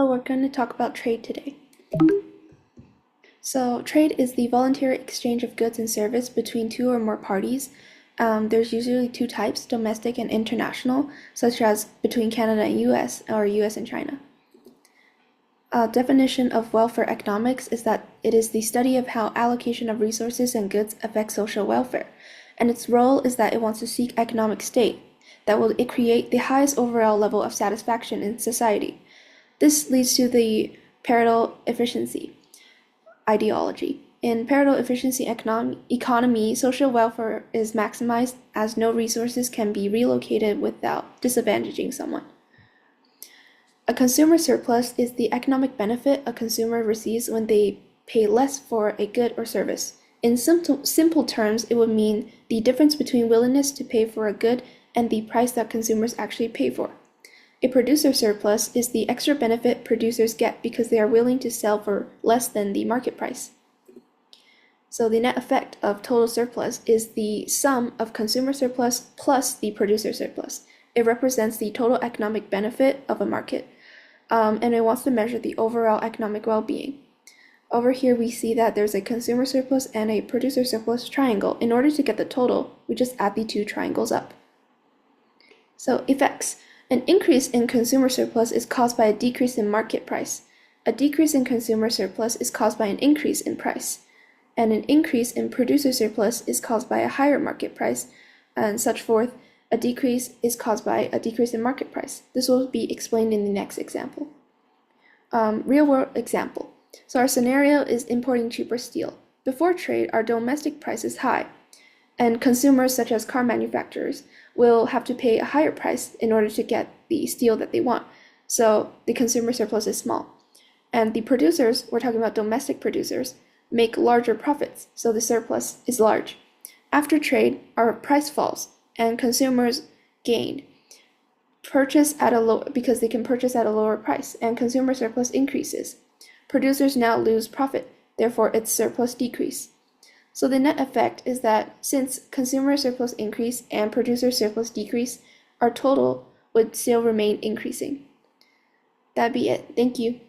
Hello, we're going to talk about trade today. So, trade is the voluntary exchange of goods and service between two or more parties. There's usually two types, domestic and international, such as between Canada and US or US and China. Definition of welfare economics is that it is the study of how allocation of resources and goods affects social welfare, and its role is that it wants to seek economic state that will create the highest overall level of satisfaction in society. This leads to the Pareto efficiency ideology. In Pareto efficiency economy, social welfare is maximized as no resources can be relocated without disadvantaging someone. A consumer surplus is the economic benefit a consumer receives when they pay less for a good or service. In simple terms, it would mean the difference between willingness to pay for a good and the price that consumers actually pay for. A producer surplus is the extra benefit producers get because they are willing to sell for less than the market price. So the net effect of total surplus is the sum of consumer surplus plus the producer surplus. It represents the total economic benefit of a market, and it wants to measure the overall economic well-being. Over here we see that there's a consumer surplus and a producer surplus triangle. In order to get the total, we just add the two triangles up. So effects. An increase in consumer surplus is caused by a decrease in market price. A decrease in consumer surplus is caused by an increase in price. And an increase in producer surplus is caused by a higher market price, and such forth. A decrease is caused by a decrease in market price. This will be explained in the next example. Real-world example. So our scenario is importing cheaper steel. Before trade, our domestic price is high, and consumers such as car manufacturers will have to pay a higher price in order to get the steel that they want. So the consumer surplus is small. And the producers, we're talking about domestic producers, make larger profits, so the surplus is large. After trade, our price falls, and consumers gain. Because they can purchase at a lower price, and consumer surplus increases. Producers now lose profit, therefore its surplus decrease. So the net effect is that since consumer surplus increase and producer surplus decrease, our total would still remain increasing. That'd be it. Thank you.